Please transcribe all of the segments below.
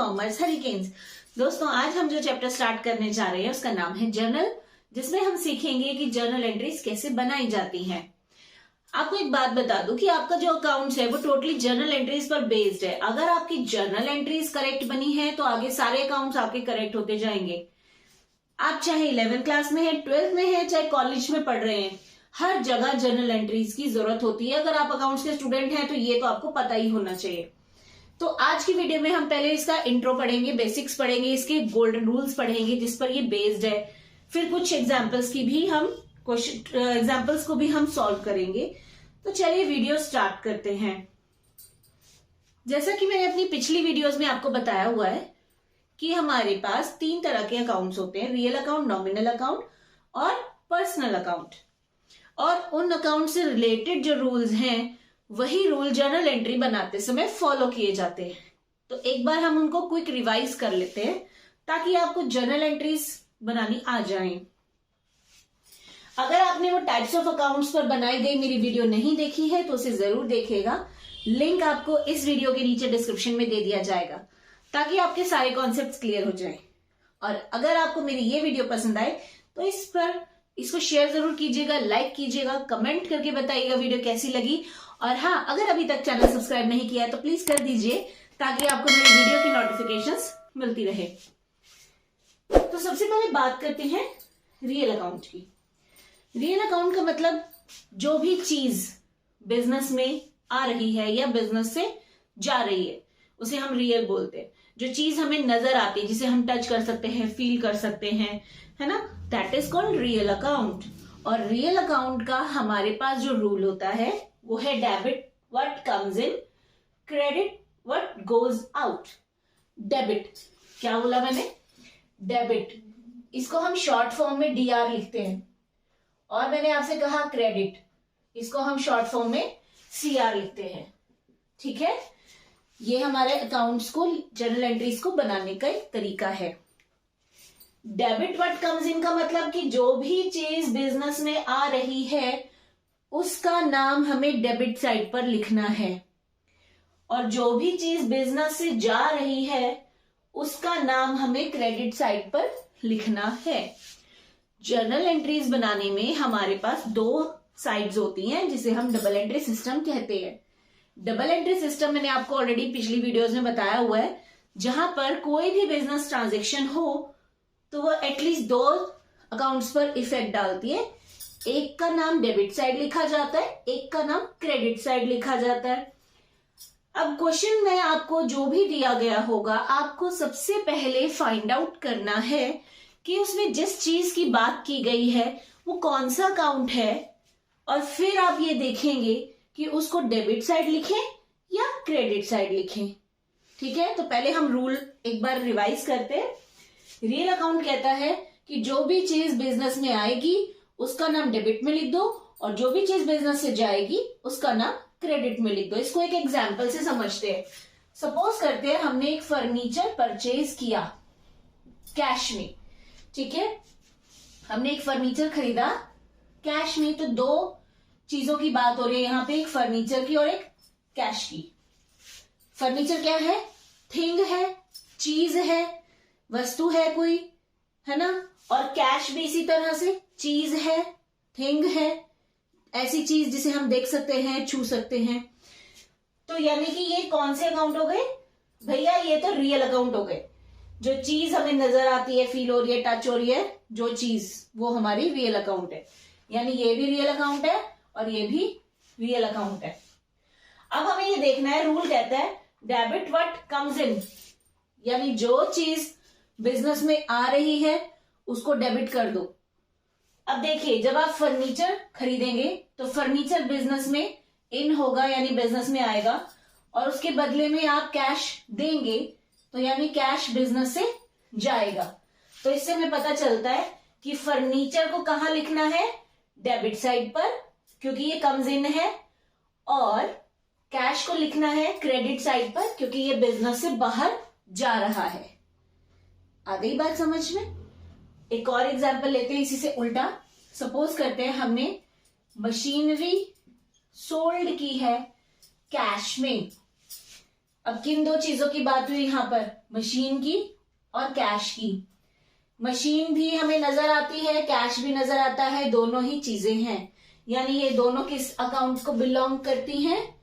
Commerce hurricanes. दोस्तों आज हम जो चैप्टर स्टार्ट करने जा रहे हैं उसका नाम है जर्नल, जिसमें हम सीखेंगे कि जर्नल एंट्रीज कैसे बनाई जाती हैं। आपको एक बात बता दूं कि आपका जो अकाउंट्स है वो टोटली जर्नल एंट्रीज पर बेस्ड है। अगर आपकी जर्नल एंट्रीज करेक्ट बनी है तो आगे सारे अकाउंट्स आपके करेक्ट होते जाएंगे। आप चाहे 11th क्लास में है, 12th में है, चाहे कॉलेज में पढ़ रहे हैं, हर जगह जर्नल एंट्रीज की जरूरत होती है। अगर आप अकाउंट्स के स्टूडेंट हैं तो ये तो आपको पता ही होना चाहिए। तो आज की वीडियो में हम पहले इसका इंट्रो पढ़ेंगे, बेसिक्स पढ़ेंगे, इसके गोल्डन रूल्स पढ़ेंगे जिस पर ये बेस्ड है। फिर कुछ एग्जाम्पल्स की भी हम एग्जाम्पल्स को भी हम सॉल्व करेंगे। तो चलिए वीडियो स्टार्ट करते हैं। जैसा कि मैंने अपनी पिछली वीडियोस में आपको बताया हुआ है कि हमारे पास 3 तरह के अकाउंट्स होते हैं, रियल अकाउंट, नॉमिनल अकाउंट और पर्सनल अकाउंट। और उन अकाउंट से रिलेटेड जो रूल्स हैं वही रूल जर्नल एंट्री बनाते समय फॉलो किए जाते हैं। तो एक बार हम उनको क्विक रिवाइज कर लेते हैं ताकि आपको जर्नल एंट्रीज बनानी आ जाए। अगर आपने वो टाइप्स ऑफ अकाउंट्स पर बनाई गई मेरी वीडियो नहीं देखी है तो उसे जरूर देखिएगा। लिंक आपको इस वीडियो के नीचे डिस्क्रिप्शन में दे दिया जाएगा ताकि आपके सारे कॉन्सेप्ट्स क्लियर हो जाएं। और अगर आपको मेरी ये वीडियो पसंद आए तो इसको शेयर जरूर कीजिएगा, लाइक कीजिएगा, कमेंट करके बताइएगा वीडियो कैसी लगी। और हाँ, अगर अभी तक चैनल सब्सक्राइब नहीं किया है तो प्लीज कर दीजिए ताकि आपको मेरी वीडियो की नोटिफिकेशंस मिलती रहे। तो सबसे पहले बात करते हैं रियल अकाउंट की। रियल अकाउंट का मतलब जो भी चीज बिजनेस में आ रही है या बिजनेस से जा रही है उसे हम रियल बोलते हैं। जो चीज हमें नजर आती है, जिसे हम टच कर सकते हैं, फील कर सकते हैं, है ना, that is called real account. और रियल अकाउंट का हमारे पास जो रूल होता है वो है debit what comes in, credit what goes out. Debit क्या बोला मैंने? डेबिट, इसको हम शॉर्ट फॉर्म में डीआर लिखते हैं। और मैंने आपसे कहा क्रेडिट, इसको हम शॉर्ट फॉर्म में सीआर लिखते हैं। ठीक है, ये हमारे अकाउंट्स को, जर्नल एंट्रीज को बनाने का एक तरीका है। डेबिट व्हाट कम्स इन का मतलब कि जो भी चीज बिजनेस में आ रही है उसका नाम हमें डेबिट साइड पर लिखना है, और जो भी चीज बिजनेस से जा रही है उसका नाम हमें क्रेडिट साइड पर लिखना है। जर्नल एंट्रीज बनाने में हमारे पास 2 साइड्स होती हैं जिसे हम डबल एंट्री सिस्टम कहते हैं। डबल एंट्री सिस्टम मैंने आपको ऑलरेडी पिछली वीडियोस में बताया हुआ है, जहां पर कोई भी बिजनेस ट्रांजेक्शन हो तो वो एटलीस्ट 2 अकाउंट्स पर इफेक्ट डालती है। एक का नाम डेबिट साइड लिखा जाता है, एक का नाम क्रेडिट साइड लिखा जाता है। अब क्वेश्चन में आपको जो भी दिया गया होगा, आपको सबसे पहले फाइंड आउट करना है कि उसमें जिस चीज की बात की गई है वो कौन सा अकाउंट है, और फिर आप ये देखेंगे कि उसको डेबिट साइड लिखें या क्रेडिट साइड लिखें। ठीक है, तो पहले हम रूल एक बार रिवाइज करते हैं। रियल अकाउंट कहता है कि जो भी चीज बिजनेस में आएगी उसका नाम डेबिट में लिख दो, और जो भी चीज बिजनेस से जाएगी उसका नाम क्रेडिट में लिख दो। इसको एक एग्जाम्पल से समझते हैं। सपोज करते हैं हमने एक फर्नीचर परचेज किया कैश में। ठीक है, हमने एक फर्नीचर खरीदा कैश में। तो 2 चीजों की बात हो रही है यहाँ पे, एक फर्नीचर की और एक कैश की। फर्नीचर क्या है? थिंग है, चीज है, वस्तु है कोई, है ना। और कैश भी इसी तरह से चीज है, थिंग है, ऐसी चीज जिसे हम देख सकते हैं, छू सकते हैं। तो यानी कि ये कौन से अकाउंट हो गए भैया? ये तो रियल अकाउंट हो गए। जो चीज हमें नजर आती है, फील हो रही है, टच हो रही है, जो चीज, वो हमारी रियल अकाउंट है। यानी ये भी रियल अकाउंट है और ये भी रियल अकाउंट है। अब हमें ये देखना है, रूल कहता है डेबिट व्हाट कम्स इन, यानी जो चीज बिजनेस में आ रही है उसको डेबिट कर दो। अब देखिए, जब आप फर्नीचर खरीदेंगे तो फर्नीचर बिजनेस में इन होगा, यानी बिजनेस में आएगा, और उसके बदले में आप कैश देंगे तो यानी कैश बिजनेस से जाएगा। तो इससे हमें पता चलता है कि फर्नीचर को कहां लिखना है? डेबिट साइड पर, क्योंकि ये कम्स इन है, और कैश को लिखना है क्रेडिट साइड पर क्योंकि ये बिजनेस से बाहर जा रहा है। आ गई बात समझ में? एक और एग्जांपल लेते हैं इसी से उल्टा। सपोज करते हैं हमने मशीनरी सोल्ड की है कैश में। अब किन दो चीजों की बात हुई यहां पर, मशीन की और कैश की। मशीन भी हमें नजर आती है, कैश भी नजर आता है, दोनों ही चीजें हैं। यानी ये दोनों किस अकाउंट को बिलोंग करती हैं?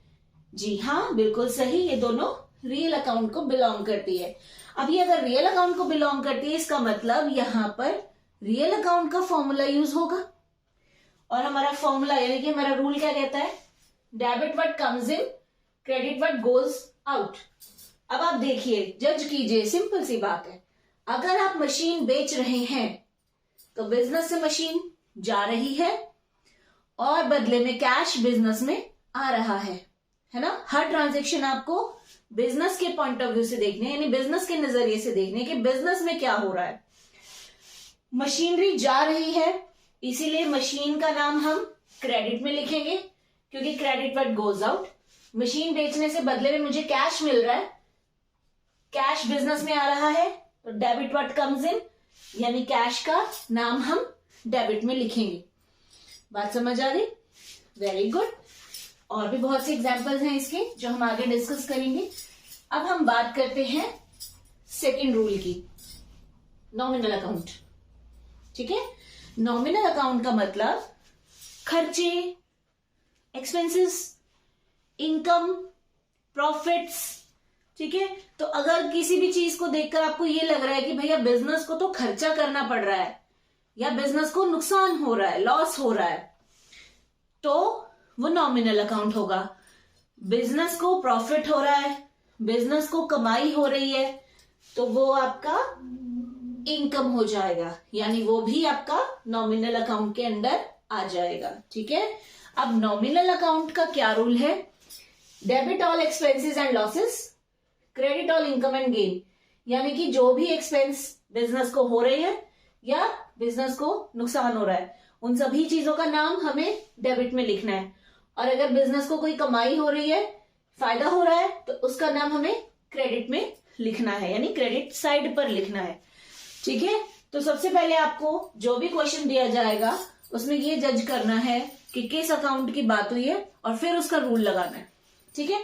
जी हाँ, बिल्कुल सही, ये दोनों रियल अकाउंट को बिलोंग करती है। अब ये अगर रियल अकाउंट को बिलोंग करती है, इसका मतलब यहां पर रियल अकाउंट का फॉर्मूला यूज होगा। और हमारा फॉर्मूला यानी कि हमारा रूल क्या कहता है? Debit what comes in, credit what goes out. अब आप देखिए, जज कीजिए, सिंपल सी बात है। अगर आप मशीन बेच रहे हैं तो बिजनेस से मशीन जा रही है और बदले में कैश बिजनेस में आ रहा है ना। हर ट्रांजेक्शन आपको बिजनेस के पॉइंट ऑफ व्यू से देखने, यानी बिजनेस के नजरिए से देखने कि बिजनेस में क्या हो रहा है। मशीनरी जा रही है, इसीलिए मशीन का नाम हम क्रेडिट में लिखेंगे, क्योंकि credit what goes out. Machine बेचने से बदले में मुझे कैश मिल रहा है, कैश बिजनेस में आ रहा है, तो डेबिट व्हाट कम्स इन, यानी कैश का नाम हम डेबिट में लिखेंगे। बात समझ आ गई? Very good. और भी बहुत से एग्जांपल्स हैं इसके जो हम आगे डिस्कस करेंगे। अब हम बात करते हैं सेकंड रूल की, नॉमिनल अकाउंट। ठीक है, नॉमिनल अकाउंट का मतलब खर्चे, एक्सपेंसेस, इनकम, प्रॉफिट्स। ठीक है, तो अगर किसी भी चीज को देखकर आपको ये लग रहा है कि भैया बिजनेस को तो खर्चा करना पड़ रहा है या बिजनेस को नुकसान हो रहा है, लॉस हो रहा है, तो वो नॉमिनल अकाउंट होगा। बिजनेस को प्रॉफिट हो रहा है, बिजनेस को कमाई हो रही है, तो वो आपका इनकम हो जाएगा, यानी वो भी आपका नॉमिनल अकाउंट के अंदर आ जाएगा। ठीक है, अब नॉमिनल अकाउंट का क्या रूल है? Debit all expenses and losses, credit all income and gain. यानी कि जो भी एक्सपेंस बिजनेस को हो रहे हैं या बिजनेस को नुकसान हो रहा है, उन सभी चीजों का नाम हमें डेबिट में लिखना है। और अगर बिजनेस को कोई कमाई हो रही है, फायदा हो रहा है, तो उसका नाम हमें क्रेडिट में लिखना है, यानी क्रेडिट साइड पर लिखना है। ठीक है, तो सबसे पहले आपको जो भी क्वेश्चन दिया जाएगा उसमें ये जज करना है कि किस अकाउंट की बात हुई है और फिर उसका रूल लगाना है। ठीक है,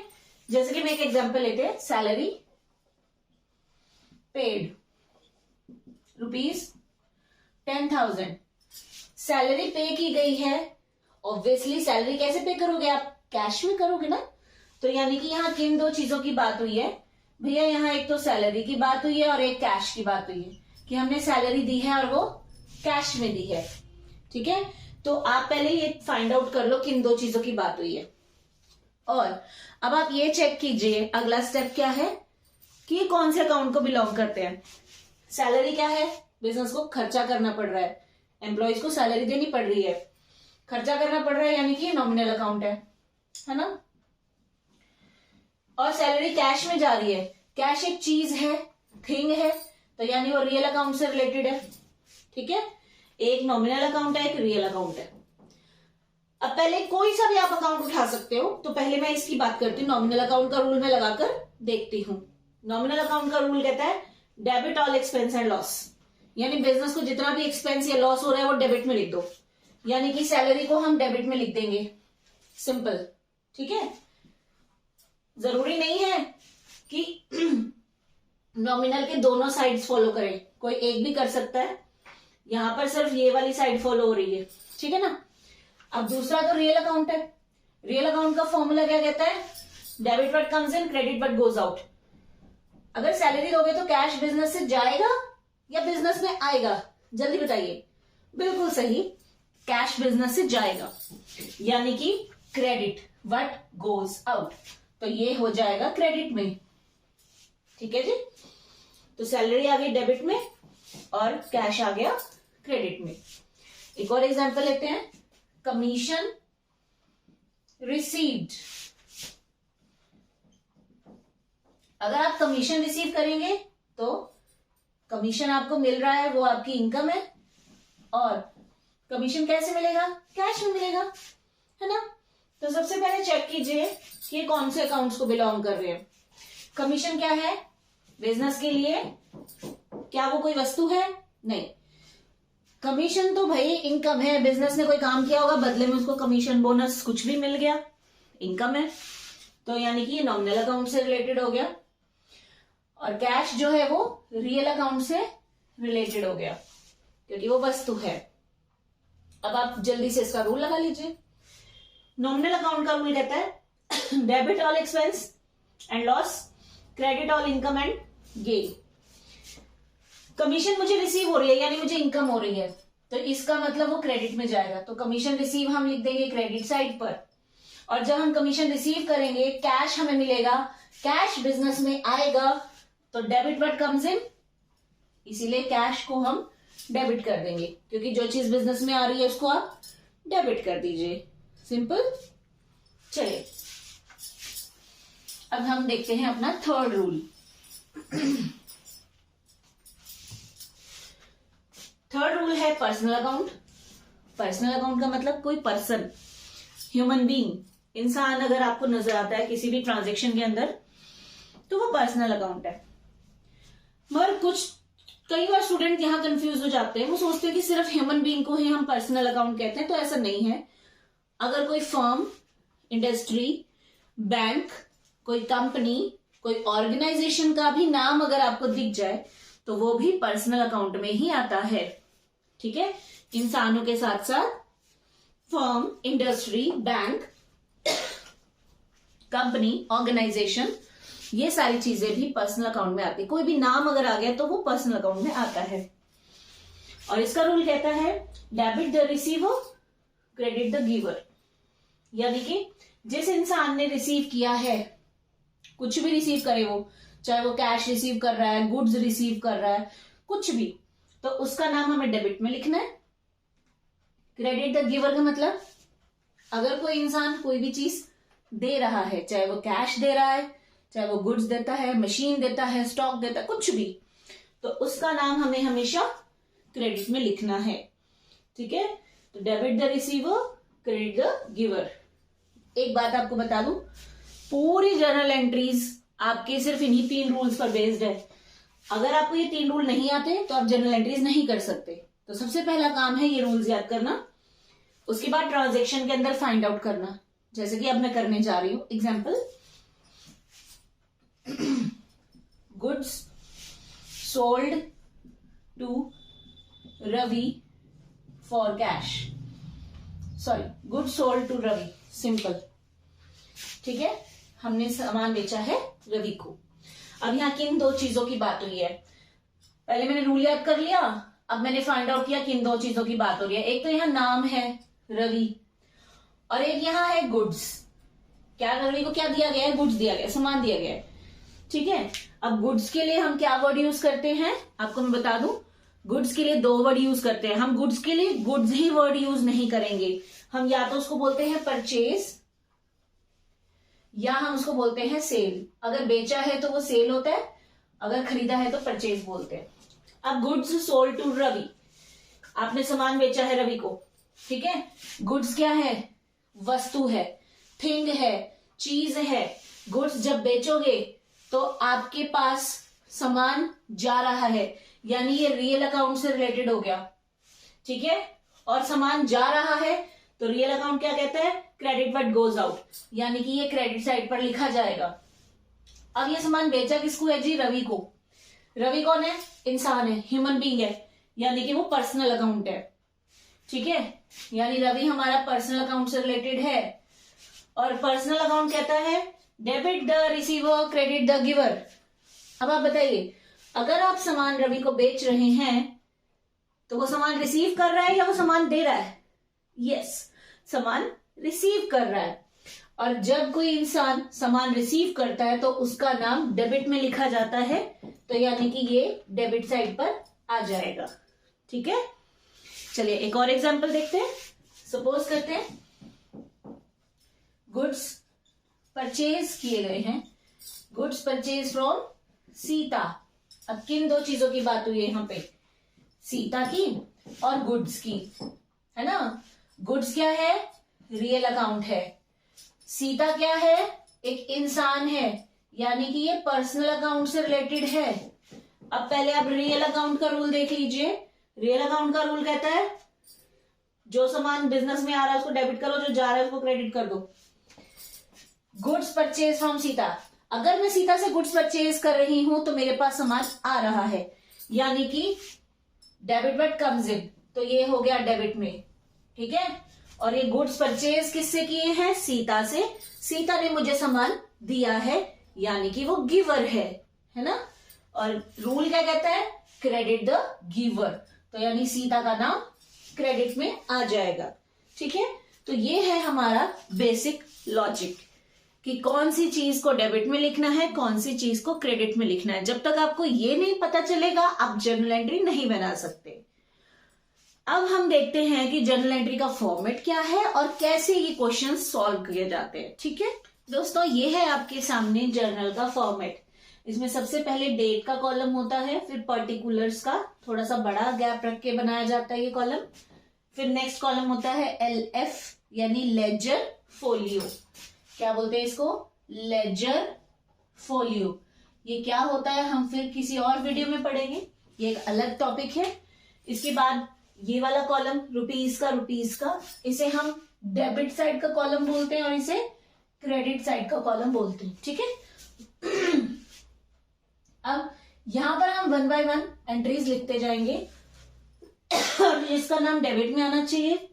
जैसे कि मैं एक एग्जांपल लेते हैं, सैलरी पेड ₹10,000। सैलरी पे की गई है, ऑब्वियसली सैलरी कैसे पे करोगे आप? कैश में करोगे ना। तो यानी कि यहाँ किन दो चीजों की बात हुई है भैया? यहाँ एक तो सैलरी की बात हुई है और एक कैश की बात हुई है कि हमने सैलरी दी है और वो कैश में दी है। ठीक है, तो आप पहले ये फाइंड आउट कर लो किन दो चीजों की बात हुई है। और अब आप ये चेक कीजिए, अगला स्टेप क्या है कि कौन से अकाउंट को बिलोंग करते हैं। सैलरी क्या है? बिजनेस को खर्चा करना पड़ रहा है, एम्प्लॉयज को सैलरी देनी पड़ रही है, खर्चा करना पड़ रहा है, यानी कि नॉमिनल अकाउंट है ना। और सैलरी कैश में जा रही है, कैश एक चीज है, थिंग है, तो यानी वो रियल अकाउंट से रिलेटेड है। ठीक है, एक नॉमिनल अकाउंट है, एक रियल अकाउंट है। अब पहले कोई सा भी आप अकाउंट उठा सकते हो, तो पहले मैं इसकी बात करती हूँ। नॉमिनल अकाउंट का रूल मैं लगाकर देखती हूँ। नॉमिनल अकाउंट का रूल कहता है debit all expense and loss, यानी बिजनेस को जितना भी एक्सपेंस या लॉस हो रहा है वो डेबिट में लिख दो, यानी कि सैलरी को हम डेबिट में लिख देंगे, सिंपल। ठीक है, जरूरी नहीं है कि नॉमिनल के दोनों साइड्स फॉलो करें, कोई एक भी कर सकता है। यहां पर सिर्फ ये वाली साइड फॉलो हो रही है, ठीक है ना। अब दूसरा तो रियल अकाउंट है। रियल अकाउंट का फॉर्मूला क्या कहता है? Debit what comes in, credit what goes out. अगर सैलरी दोगे तो कैश बिजनेस से जाएगा या बिजनेस में आएगा? जल्दी बताइए। बिल्कुल सही, कैश बिजनेस से जाएगा, यानी कि क्रेडिट व्हाट गोज आउट, तो ये हो जाएगा क्रेडिट में। ठीक है जी, तो सैलरी आ गई डेबिट में और कैश आ गया क्रेडिट में। एक और एग्जांपल लेते हैं, कमीशन रिसीव्ड। अगर आप कमीशन रिसीव करेंगे तो कमीशन आपको मिल रहा है, वो आपकी इनकम है। और कमीशन कैसे मिलेगा? कैश में मिलेगा, है ना। तो सबसे पहले चेक कीजिए कि कौन से अकाउंट्स को बिलोंग कर रहे हैं। कमीशन क्या है? बिजनेस के लिए क्या वो कोई वस्तु है? नहीं, कमीशन तो भाई इनकम है। बिजनेस ने कोई काम किया होगा, बदले में उसको कमीशन, बोनस कुछ भी मिल गया, इनकम है। तो यानी कि ये नॉमिनल अकाउंट से रिलेटेड हो गया, और कैश जो है वो रियल अकाउंट से रिलेटेड हो गया क्योंकि वो वस्तु है। अब आप जल्दी से इसका रूल लगा लीजिए। नॉमिनल अकाउंट का रूल कहता है debit all expense and loss, credit all income and gain. Commission मुझे रिसीव हो रही है यानी मुझे इनकम हो रही है, तो इसका मतलब वो क्रेडिट में जाएगा, तो कमीशन रिसीव हम लिख देंगे क्रेडिट साइड पर। और जब हम कमीशन रिसीव करेंगे कैश हमें मिलेगा, कैश बिजनेस में आएगा, तो डेबिट वर्ड कम्स इन, इसीलिए कैश को हम डेबिट कर देंगे क्योंकि जो चीज बिजनेस में आ रही है उसको आप डेबिट कर दीजिए। सिंपल। चलिए अब हम देखते हैं अपना थर्ड रूल। थर्ड रूल है पर्सनल अकाउंट। पर्सनल अकाउंट का मतलब कोई पर्सन, ह्यूमन बीइंग, इंसान अगर आपको नजर आता है किसी भी ट्रांजैक्शन के अंदर तो वो पर्सनल अकाउंट है। मगर कई बार स्टूडेंट यहां कंफ्यूज हो जाते हैं, वो सोचते हैं कि सिर्फ ह्यूमन बीइंग को ही हम पर्सनल अकाउंट कहते हैं, तो ऐसा नहीं है। अगर कोई फर्म, इंडस्ट्री, बैंक, कोई कंपनी, कोई ऑर्गेनाइजेशन का भी नाम अगर आपको दिख जाए तो वो भी पर्सनल अकाउंट में ही आता है। ठीक है, इंसानों के साथ साथ firm, industry, bank, company, organisation, ये सारी चीजें भी पर्सनल अकाउंट में आती है। कोई भी नाम अगर आ गया तो वो पर्सनल अकाउंट में आता है। और इसका रूल कहता है debit the receiver, credit the giver. यानी कि जिस इंसान ने रिसीव किया है, कुछ भी रिसीव करे वो, चाहे वो कैश रिसीव कर रहा है, गुड्स रिसीव कर रहा है, कुछ भी, तो उसका नाम हमें डेबिट में लिखना है। क्रेडिट द गिवर का मतलब अगर कोई इंसान कोई भी चीज दे रहा है, चाहे वो कैश दे रहा है, चाहे वो गुड्स देता है, मशीन देता है, स्टॉक देता है, कुछ भी, तो उसका नाम हमें हमेशा क्रेडिट में लिखना है। ठीक है, तो debit the receiver, credit the giver. एक बात आपको बता दूं, पूरी जर्नल एंट्रीज आपके सिर्फ इन्हीं 3 रूल्स पर बेस्ड है। अगर आपको ये 3 रूल नहीं आते तो आप जर्नल एंट्रीज नहीं कर सकते। तो सबसे पहला काम है ये रूल्स याद करना, उसके बाद ट्रांजैक्शन के अंदर फाइंड आउट करना, जैसे कि अब मैं करने जा रही हूं। Example, goods sold to Ravi for cash, sorry, goods sold to Ravi, simple. ठीक है, हमने सामान बेचा है रवि को। अब यहाँ किन 2 चीजों की बात हुई है? पहले मैंने रूल याद कर लिया, अब मैंने फाइंड आउट किया किन 2 चीजों की बात हो रही है। एक तो यहाँ नाम है रवि, और एक यहाँ है गुड्स। क्या रवि को क्या दिया गया है? गुड्स दिया गया, सामान दिया गया है। ठीक है, अब गुड्स के लिए हम क्या वर्ड यूज करते हैं आपको मैं बता दूं। गुड्स के लिए 2 वर्ड यूज करते हैं हम। गुड्स के लिए गुड्स ही वर्ड यूज नहीं करेंगे हम, या तो उसको बोलते हैं परचेज या हम उसको बोलते हैं सेल। अगर बेचा है तो वो सेल होता है, अगर खरीदा है तो परचेज बोलते हैं। अब गुड्स सोल्ड टू रवि, आपने सामान बेचा है रवि को। ठीक है, गुड्स क्या है? वस्तु है, थिंग है, चीज है। गुड्स जब बेचोगे तो आपके पास सामान जा रहा है, यानी ये रियल अकाउंट से रिलेटेड हो गया। ठीक है, और सामान जा रहा है तो रियल अकाउंट क्या कहता है? क्रेडिट व्हाट गोज आउट, यानी कि ये क्रेडिट साइड पर लिखा जाएगा। अब ये सामान बेचा किसको है जी? रवि को। रवि कौन है? इंसान है, ह्यूमन बीइंग है, यानी कि वो पर्सनल अकाउंट है। ठीक है, यानी रवि हमारा पर्सनल अकाउंट से रिलेटेड है। और पर्सनल अकाउंट कहता है debit the receiver, credit the giver. अब आप बताइए, अगर आप सामान रवि को बेच रहे हैं तो वो सामान रिसीव कर रहा है या वो सामान दे रहा है? यस, सामान रिसीव कर रहा है। और जब कोई इंसान सामान रिसीव करता है तो उसका नाम डेबिट में लिखा जाता है, तो यानी कि ये डेबिट साइड पर आ जाएगा। ठीक है, चलिए एक और एग्जांपल देखते हैं। सपोज करते हैं गुड्स परचेज किए गए हैं, गुड्स परचेज फ्रॉम सीता। अब किन 2 चीजों की बात हुई है यहाँ पे? सीता की और गुड्स की, है ना। गुड्स क्या है? रियल अकाउंट है। सीता क्या है? एक इंसान है, यानी कि ये पर्सनल अकाउंट से रिलेटेड है। अब पहले आप रियल अकाउंट का रूल देख लीजिए। रियल अकाउंट का रूल कहता है जो सामान बिजनेस में आ रहा है उसको डेबिट करो, जो जा रहा है उसको क्रेडिट कर दो। Goods purchase from Sita. अगर मैं सीता से गुड्स परचेज कर रही हूं तो मेरे पास सामान आ रहा है, यानी कि डेबिट वर्ड कम्स इन, तो ये हो गया डेबिट में, ठीक है। और ये गुड्स परचेज किससे किए हैं? सीता से। सीता ने मुझे सामान दिया है, यानी कि वो गिवर है ना। और रूल क्या कहता है? क्रेडिट द गिवर, तो यानी सीता का नाम क्रेडिट में आ जाएगा, ठीक है। तो ये है हमारा बेसिक लॉजिक कि कौन सी चीज को डेबिट में लिखना है, कौन सी चीज को क्रेडिट में लिखना है। जब तक आपको ये नहीं पता चलेगा आप जर्नल एंट्री नहीं बना सकते। अब हम देखते हैं कि जर्नल एंट्री का फॉर्मेट क्या है और कैसे ये क्वेश्चन सॉल्व किए जाते हैं, ठीक है दोस्तों। ये है आपके सामने जर्नल का फॉर्मेट। इसमें सबसे पहले डेट का कॉलम होता है, फिर पर्टिकुलर्स का थोड़ा सा बड़ा गैप रख के बनाया जाता है ये कॉलम। फिर नेक्स्ट कॉलम होता है LF यानी लेजर फोलियो। क्या बोलते हैं इसको? Ledger folio. ये क्या होता है हम फिर किसी और वीडियो में पढ़ेंगे, ये एक अलग टॉपिक है। इसके बाद ये वाला कॉलम रुपीज का, इसे हम डेबिट साइड का कॉलम बोलते हैं और इसे क्रेडिट साइड का कॉलम बोलते हैं, ठीक है। अब यहां पर हम 1 बाय 1 एंट्रीज लिखते जाएंगे और जिसका नाम डेबिट में आना चाहिए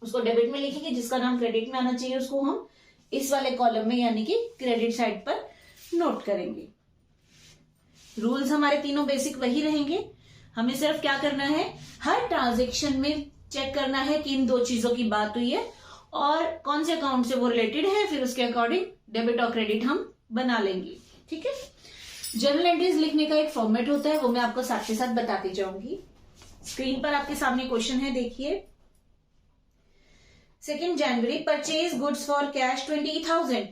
उसको डेबिट में लिखेंगे, जिसका नाम क्रेडिट में आना चाहिए उसको हम इस वाले कॉलम में यानी कि क्रेडिट साइड पर नोट करेंगे। रूल्स हमारे तीनों बेसिक वही रहेंगे। हमें सिर्फ क्या करना है, हर ट्रांजैक्शन में चेक करना है कि इन दो चीजों की बात हुई है और कौन से अकाउंट से वो रिलेटेड है, फिर उसके अकॉर्डिंग डेबिट और क्रेडिट हम बना लेंगे, ठीक है। जर्नल एंट्रीज लिखने का एक फॉर्मेट होता है, वो मैं आपको साथ के साथ बताती जाऊंगी। स्क्रीन पर आपके सामने क्वेश्चन है, देखिए। 2 जनवरी परचेज गुड्स फॉर कैश 20,000,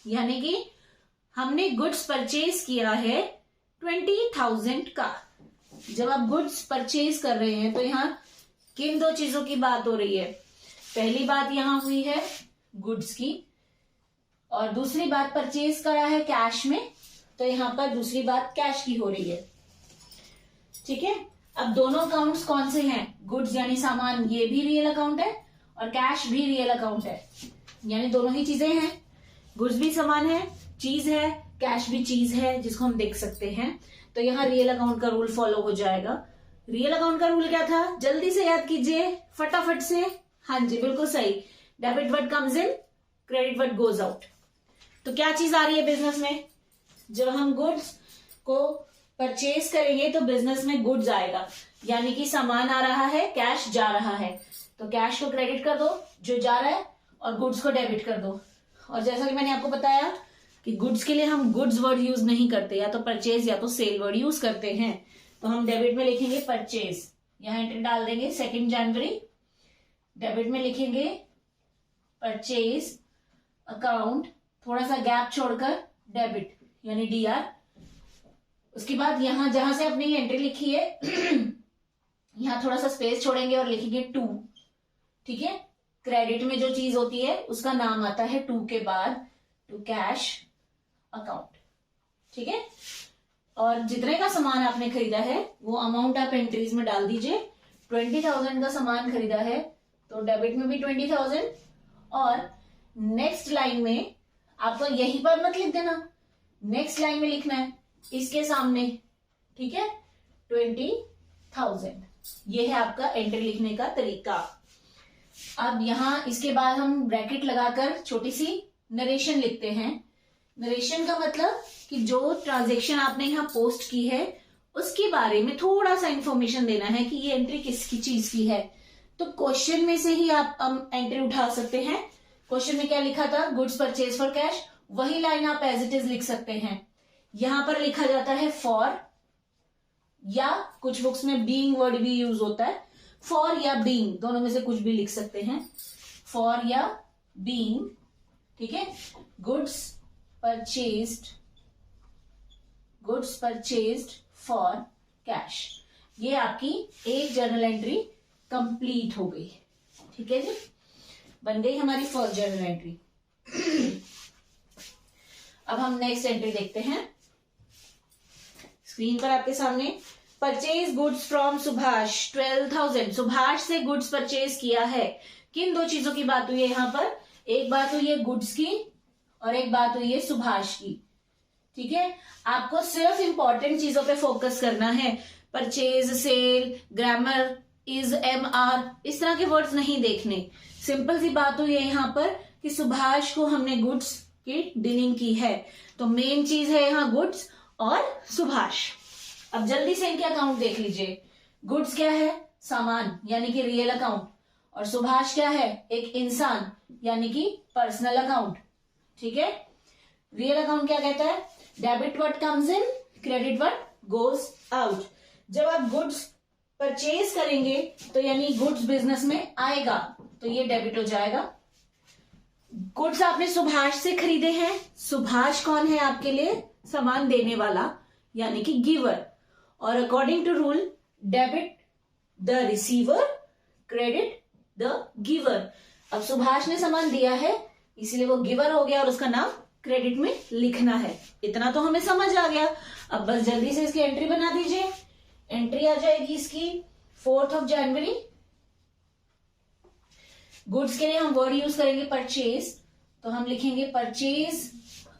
यानी कि हमने गुड्स परचेज किया है 20,000 का। जब आप गुड्स परचेज कर रहे हैं तो यहाँ किन दो चीजों की बात हो रही है? पहली बात यहां हुई है गुड्स की और दूसरी बात परचेज करा है कैश में, तो यहां पर दूसरी बात कैश की हो रही है, ठीक है। अब दोनों अकाउंट्स कौन से हैं? गुड्स यानी सामान, ये भी रियल अकाउंट है और कैश भी रियल अकाउंट है, यानी दोनों ही चीजें हैं। गुड्स भी सामान है, चीज है, कैश भी चीज है जिसको हम देख सकते हैं। तो यहाँ रियल अकाउंट का रूल फॉलो हो जाएगा। रियल अकाउंट का रूल क्या था? जल्दी से याद कीजिए फटाफट से। हाँ जी, बिल्कुल सही। डेबिट वर्ड कम्स इन, क्रेडिट वर्ड गोज आउट। तो क्या चीज आ रही है बिजनेस में? जब हम गुड्स को परचेज करेंगे तो बिजनेस में गुड्स आएगा, यानी कि सामान आ रहा है, कैश जा रहा है। तो कैश को क्रेडिट कर दो जो जा रहा है और गुड्स को डेबिट कर दो। और जैसा कि मैंने आपको बताया कि गुड्स के लिए हम गुड्स वर्ड यूज नहीं करते, या तो परचेज या तो सेल वर्ड यूज करते हैं। तो हम डेबिट में लिखेंगे परचेज, यहां एंट्री डाल देंगे 2 जनवरी। डेबिट में लिखेंगे परचेज अकाउंट, थोड़ा सा गैप छोड़कर डेबिट यानी DR। उसके बाद यहां जहां से आपने ये एंट्री लिखी है यहां थोड़ा सा स्पेस छोड़ेंगे और लिखेंगे 2, ठीक है। क्रेडिट में जो चीज होती है उसका नाम आता है 2 के बाद, टू कैश अकाउंट, ठीक है। और जितने का सामान आपने खरीदा है वो अमाउंट आप एंट्रीज में डाल दीजिए। 20,000 का सामान खरीदा है तो डेबिट में भी 20,000 और नेक्स्ट लाइन में आपको यहीं पर मत लिख देना, नेक्स्ट लाइन में लिखना है इसके सामने, ठीक है, 20,000। ये है आपका एंट्री लिखने का तरीका। अब यहां इसके बाद हम ब्रैकेट लगाकर छोटी सी नरेशन लिखते हैं। नरेशन का मतलब कि जो ट्रांजैक्शन आपने यहाँ पोस्ट की है उसके बारे में थोड़ा सा इंफॉर्मेशन देना है कि ये एंट्री किसकी चीज की है। तो क्वेश्चन में से ही आप एंट्री उठा सकते हैं। क्वेश्चन में क्या लिखा था? गुड्स परचेज फॉर कैश, वही लाइन आप एज इट इज लिख सकते हैं। यहां पर लिखा जाता है फॉर, या कुछ बुक्स में बीइंग वर्ड भी यूज होता है। फॉर या बीइंग दोनों में से कुछ भी लिख सकते हैं, फॉर या बीइंग, ठीक है। गुड्स परचेज्ड फॉर कैश, ये आपकी एक जर्नल एंट्री कंप्लीट हो गई, ठीक है जी, बन गई हमारी फर्स्ट जर्नल एंट्री। अब हम नेक्स्ट एंट्री देखते हैं। स्क्रीन पर आपके सामने purchase goods from Subhash 12,000। Subhash से गुड्स परचेज किया है। किन दो चीजों की बात हुई है यहाँ पर? एक बात हुई है गुड्स की और एक बात हुई है सुभाष की। ठीक है, आपको सिर्फ इंपॉर्टेंट चीजों पे फोकस करना है। Purchase, sale, grammar, is, M, R, इस तरह के वर्ड्स नहीं देखने। सिंपल सी बात हुई है यहाँ पर कि सुभाष को हमने गुड्स की डीलिंग की है, तो मेन चीज है यहाँ गुड्स और सुभाष। अब जल्दी से इनके अकाउंट देख लीजिए। गुड्स क्या है? सामान, यानी कि रियल अकाउंट, और सुभाष क्या है? एक इंसान, यानी कि पर्सनल अकाउंट। ठीक है, रियल अकाउंट क्या कहता है? Debit what comes in, credit what goes out. जब आप गुड्स परचेज करेंगे तो यानी गुड्स बिजनेस में आएगा, तो ये डेबिट हो जाएगा। गुड्स आपने सुभाष से खरीदे हैं। सुभाष कौन है आपके लिए? सामान देने वाला, यानी कि गिवर। और according to rule, debit the receiver, credit the giver. अब सुभाष ने सामान दिया है, इसीलिए वो गिवर हो गया और उसका नाम क्रेडिट में लिखना है। इतना तो हमें समझ आ गया। अब बस जल्दी से इसकी एंट्री बना दीजिए। एंट्री आ जाएगी इसकी 4 जनवरी। गुड्स के लिए हम वर्ड यूज करेंगे परचेज, तो हम लिखेंगे परचेज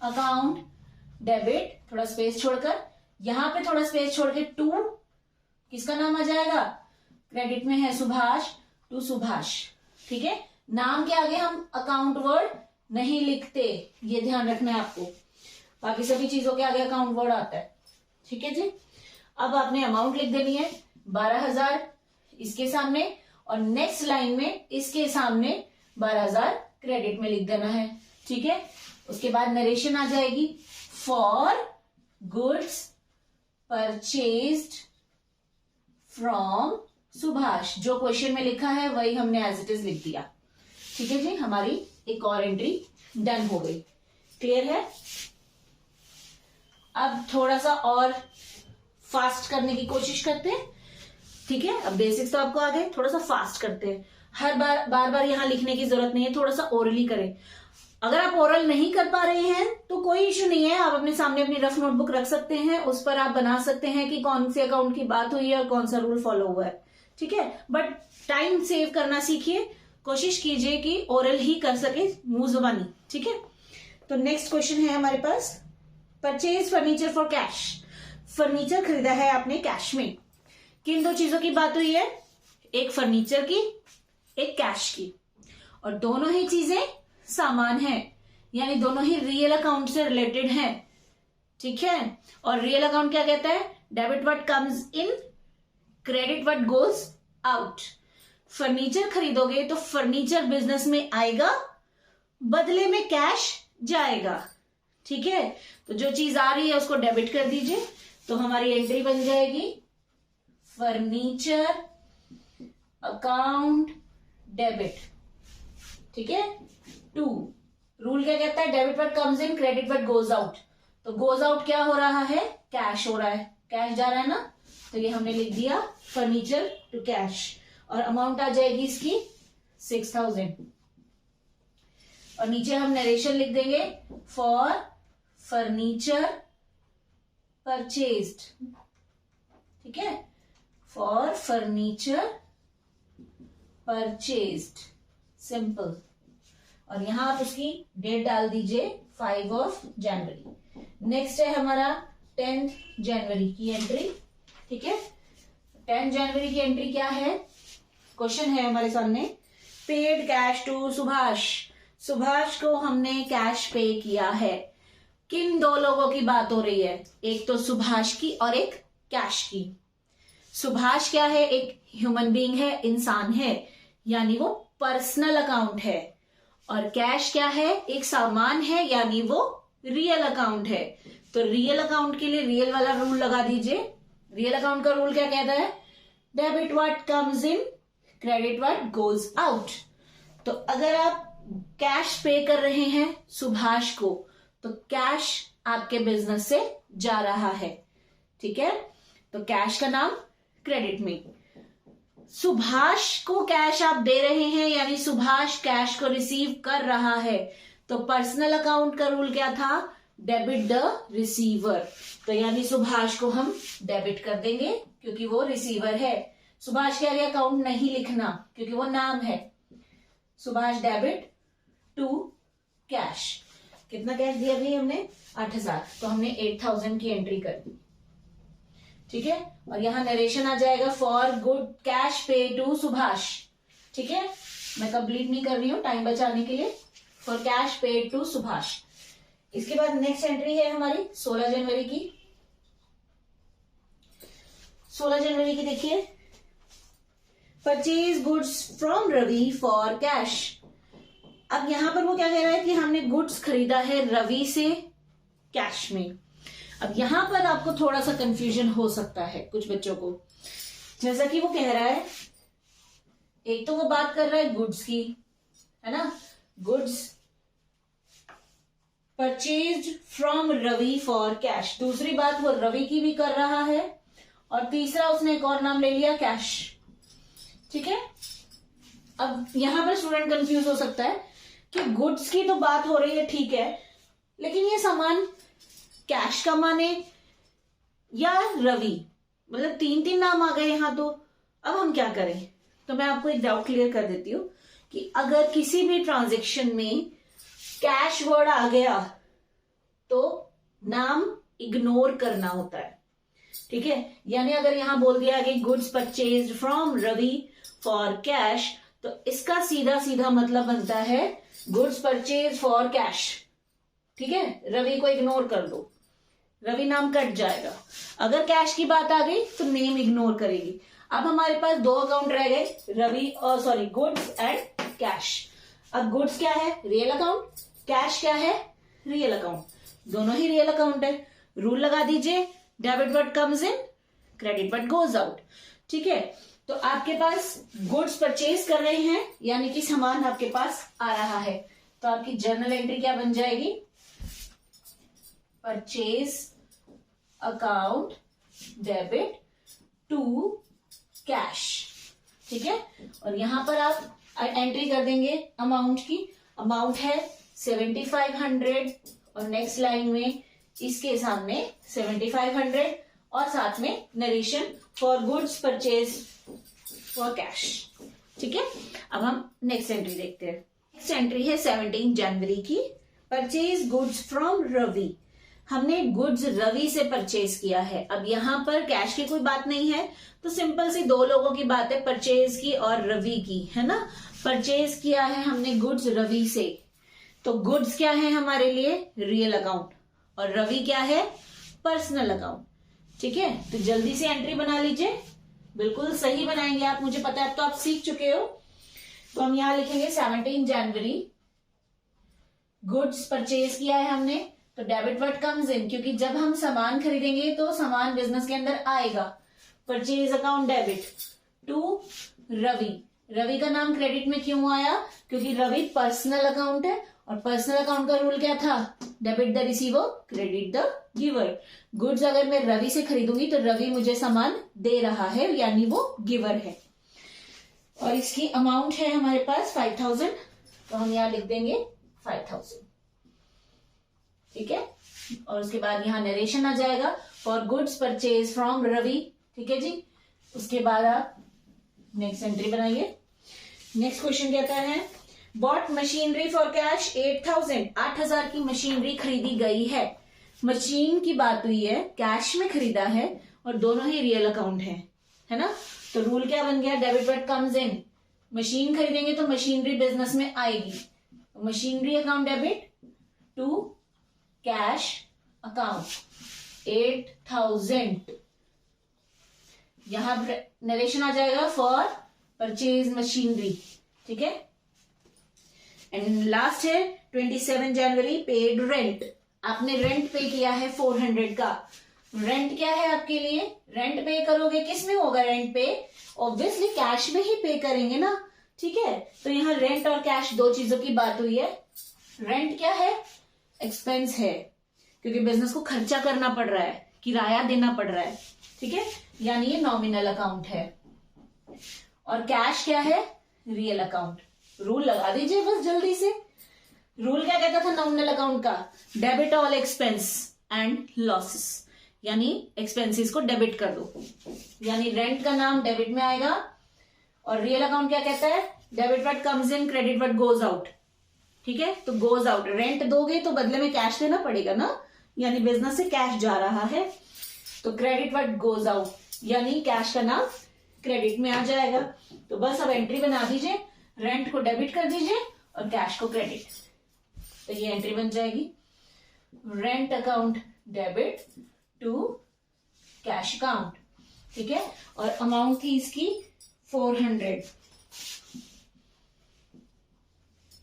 अकाउंट डेबिट, थोड़ा स्पेस छोड़कर, यहां पे थोड़ा स्पेस छोड़ के टू, किसका नाम आ जाएगा? क्रेडिट में है सुभाष, टू सुभाष। ठीक है, नाम के आगे हम अकाउंट वर्ड नहीं लिखते, ये ध्यान रखना है आपको। बाकी सभी चीजों के आगे अकाउंट वर्ड आता है। ठीक है जी। अब आपने अमाउंट लिख देनी है 12,000 इसके सामने, और नेक्स्ट लाइन में इसके सामने 12,000 क्रेडिट में लिख देना है। ठीक है, उसके बाद नरेशन आ जाएगी, for goods purchased from Subhash. जो क्वेश्चन में लिखा है वही हमने एज इट इज लिख दिया। ठीक है जी, हमारी एक और एंट्री डन हो गई। क्लियर है? अब थोड़ा सा और फास्ट करने की कोशिश करते हैं। ठीक है, अब बेसिक्स तो आपको आ गए, थोड़ा सा फास्ट करते हैं। हर बार बार यहां लिखने की जरूरत नहीं है, थोड़ा सा ओरली करें। अगर आप ओरल नहीं कर पा रहे हैं तो कोई इश्यू नहीं है, आप अपने सामने अपनी रफ नोटबुक रख सकते हैं, उस पर आप बना सकते हैं कि कौन से अकाउंट की बात हुई है और कौन सा रूल फॉलो हुआ है। ठीक है, बट टाइम सेव करना सीखिए, कोशिश कीजिए कि ओरल ही कर सके, मुंह जुबानी। ठीक है, तो नेक्स्ट क्वेश्चन है हमारे पास, purchase furniture for cash. Furniture खरीदा है आपने कैश में। किन दो चीजों की बात हुई है? एक फर्नीचर की, एक कैश की, और दोनों ही चीजें सामान है, यानी दोनों ही रियल अकाउंट से रिलेटेड हैं। ठीक है, और रियल अकाउंट क्या कहता है? Debit what comes in, credit what goes out. Furniture खरीदोगे तो फर्नीचर बिजनेस में आएगा, बदले में कैश जाएगा। ठीक है, तो जो चीज आ रही है उसको डेबिट कर दीजिए, तो हमारी एंट्री बन जाएगी फर्नीचर अकाउंट डेबिट। ठीक है, टू। रूल क्या कहता है? Debit what comes in, credit what goes out. तो गोज आउट क्या हो रहा है? कैश हो रहा है, कैश जा रहा है ना, तो ये हमने लिख दिया फर्नीचर टू कैश, और अमाउंट आ जाएगी इसकी 6,000। और नीचे हम नरेशन लिख देंगे, फॉर फर्नीचर परचेज्ड। ठीक है, फॉर फर्नीचर परचेज्ड, सिंपल। और यहां आप उसकी डेट डाल दीजिए 5 जनवरी। नेक्स्ट है हमारा 10 जनवरी की एंट्री। ठीक है, 10 जनवरी की एंट्री क्या है? क्वेश्चन है हमारे सामने, paid cash to Subhash. Subhash को हमने कैश पे किया है। किन दो लोगों की बात हो रही है? एक तो सुभाष की और एक कैश की। सुभाष क्या है? एक ह्यूमन बीइंग है, इंसान है, यानी वो पर्सनल अकाउंट है। और कैश क्या है? एक सामान है, यानी वो रियल अकाउंट है। तो रियल अकाउंट के लिए रियल वाला रूल लगा दीजिए। रियल अकाउंट का रूल क्या कहता है? Debit what comes in, credit what goes out. तो अगर आप कैश पे कर रहे हैं सुभाष को, तो कैश आपके बिजनेस से जा रहा है। ठीक है, तो कैश का नाम क्रेडिट में। सुभाष को कैश आप दे रहे हैं, यानी सुभाष कैश को रिसीव कर रहा है, तो पर्सनल अकाउंट का रूल क्या था? Debit the receiver. तो यानी सुभाष को हम डेबिट कर देंगे क्योंकि वो रिसीवर है। सुभाष के आगे अकाउंट नहीं लिखना क्योंकि वो नाम है। Subhash debit to cash. कितना कैश दिया भाई हमने? 8000। तो हमने 8000 की एंट्री कर दी, ठीक है। और यहाँ नरेशन आ जाएगा फॉर गुड कैश पे टू सुभाष, ठीक है। मैं कंप्लीट नहीं कर रही हूँ टाइम बचाने के लिए। फॉर कैश पे टू सुभाष। इसके बाद नेक्स्ट एंट्री है हमारी 16 जनवरी की। 16 जनवरी की देखिए, purchase goods from Ravi for cash. अब यहां पर वो क्या कह रहा है कि हमने गुड्स खरीदा है रवि से कैश में। अब यहां पर आपको थोड़ा सा कंफ्यूजन हो सकता है कुछ बच्चों को, जैसा कि वो कह रहा है, एक तो वो बात कर रहा है गुड्स की, है ना, goods purchased from Ravi for cash. दूसरी बात वो रवि की भी कर रहा है, और तीसरा उसने एक और नाम ले लिया कैश, ठीक है। अब यहां पर स्टूडेंट कंफ्यूज हो सकता है कि गुड्स की तो बात हो रही है, ठीक है, लेकिन ये सामान कैश का माने या रवि, मतलब तीन तीन नाम आ गए यहां। तो अब हम क्या करें? तो मैं आपको एक डाउट क्लियर कर देती हूं कि अगर किसी भी ट्रांजैक्शन में कैश वर्ड आ गया तो नाम इग्नोर करना होता है, ठीक है। यानी अगर यहां बोल दिया कि goods purchased from Ravi for cash, तो इसका सीधा सीधा मतलब बनता है गुड्स परचेज फॉर कैश, ठीक है। रवि को इग्नोर कर दो, रवि नाम कट जाएगा। अगर कैश की बात आ गई तो नेम इग्नोर करेगी। अब हमारे पास दो अकाउंट रह गए, रवि और सॉरी गुड्स एंड कैश। अब गुड्स क्या है? Real account. कैश क्या है? Real account. दोनों ही रियल अकाउंट है। रूल लगा दीजिए, डेबिट वर्ड कम्स इन, क्रेडिट वर्ड गोज आउट, ठीक है। तो आपके पास गुड्स परचेज कर रहे हैं, यानी कि सामान आपके पास आ रहा है, तो आपकी जर्नल एंट्री क्या बन जाएगी? Purchase account debit to cash, ठीक है। और यहां पर आप एंट्री कर देंगे अमाउंट की। अमाउंट है 7500 और नेक्स्ट लाइन में इसके सामने 7500 और साथ में narration for goods purchase for cash, ठीक है। अब हम नेक्स्ट एंट्री देखते हैं। नेक्स्ट एंट्री है 17 जनवरी की। Purchase goods from Ravi. हमने गुड्स रवि से परचेज किया है। अब यहां पर कैश की कोई बात नहीं है, तो सिंपल सी दो लोगों की बात है, परचेज की और रवि की, है ना। परचेज किया है हमने गुड्स रवि से, तो गुड्स क्या है हमारे लिए? रियल अकाउंट, और रवि क्या है? पर्सनल अकाउंट, ठीक है। तो जल्दी से एंट्री बना लीजिए, बिल्कुल सही बनाएंगे आप, मुझे पता है, अब तो आप सीख चुके हो। तो हम यहां लिखेंगे 17 जनवरी, गुड्स परचेज किया है हमने, तो डेबिट वर्ड कम्स इन, क्योंकि जब हम सामान खरीदेंगे तो सामान बिजनेस के अंदर आएगा। Purchase account debit to Ravi. Ravi का नाम क्रेडिट में क्यों आया? क्योंकि रवि पर्सनल अकाउंट है, और पर्सनल अकाउंट का रूल क्या था? Debit the receiver, credit the giver. Goods अगर मैं रवि से खरीदूंगी तो रवि मुझे सामान दे रहा है, यानी वो गिवर है। और इसकी अमाउंट है हमारे पास 5000, तो हम यहां लिख देंगे 5000, ठीक है। और उसके बाद यहां नरेशन आ जाएगा for goods purchase from Ravi, ठीक है जी। उसके बाद आप नेक्स्ट एंट्री बनाइए। नेक्स्ट क्वेश्चन कहता है बॉट मशीनरी फॉर कैश 8000। 8000 की मशीनरी खरीदी गई है। मशीन की बात हुई है, कैश में खरीदा है, और दोनों ही रियल अकाउंट है ना। तो रूल क्या बन गया? Debit word comes in. Machine खरीदेंगे तो मशीनरी बिजनेस में आएगी, तो machinery account debit to cash account 8000। यहां नरेशन आ जाएगा फॉर परचेज मशीनरी, ठीक है। एंड लास्ट है 27 जनवरी, पेड रेंट। आपने रेंट पे किया है 400 का। रेंट क्या है आपके लिए? रेंट पे करोगे, किस में होगा रेंट पे? ऑब्वियसली कैश में ही पे करेंगे ना, ठीक है। तो यहाँ रेंट और कैश दो चीजों की बात हुई है। रेंट क्या है? एक्सपेंस है, क्योंकि बिजनेस को खर्चा करना पड़ रहा है, किराया देना पड़ रहा है, ठीक है, यानी ये नॉमिनल अकाउंट है। और कैश क्या है? Real account. रूल लगा दीजिए बस जल्दी से। रूल क्या कहता था नॉमिनल अकाउंट का? Debit all expense and losses, यानी एक्सपेंसेस को डेबिट कर दो, यानी रेंट का नाम डेबिट में आएगा। और रियल अकाउंट क्या कहता है? डेबिट वर्ड कम्स इन, क्रेडिट वर्ड गोज आउट, ठीक है। तो गोज आउट, रेंट दोगे तो बदले में कैश देना पड़ेगा ना, यानी बिजनेस से कैश जा रहा है, तो क्रेडिट वर्ड गोज आउट, यानी कैश का नाम क्रेडिट में आ जाएगा। तो बस अब एंट्री बना दीजिए, रेंट को डेबिट कर दीजिए और कैश को क्रेडिट। तो ये एंट्री बन जाएगी, rent account debit to cash account, ठीक है। और अमाउंट थी इसकी 400,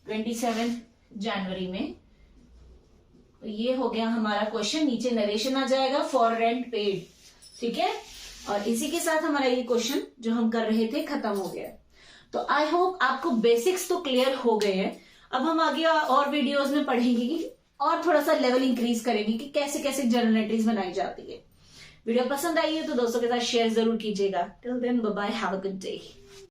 27 जनवरी में। तो ये हो गया हमारा क्वेश्चन। नीचे नरेशन आ जाएगा फॉर रेंट पेड, ठीक है। और इसी के साथ हमारा ये क्वेश्चन जो हम कर रहे थे खत्म हो गया। तो आई होप आपको बेसिक्स तो क्लियर हो गए हैं। अब हम आगे और वीडियोस में पढ़ेंगे कि और थोड़ा सा लेवल इंक्रीज करेंगे कि कैसे कैसे जर्नल एंट्रीज बनाई जाती है। वीडियो पसंद आई है तो दोस्तों के साथ शेयर जरूर कीजिएगा। Till then bye bye, have a good day.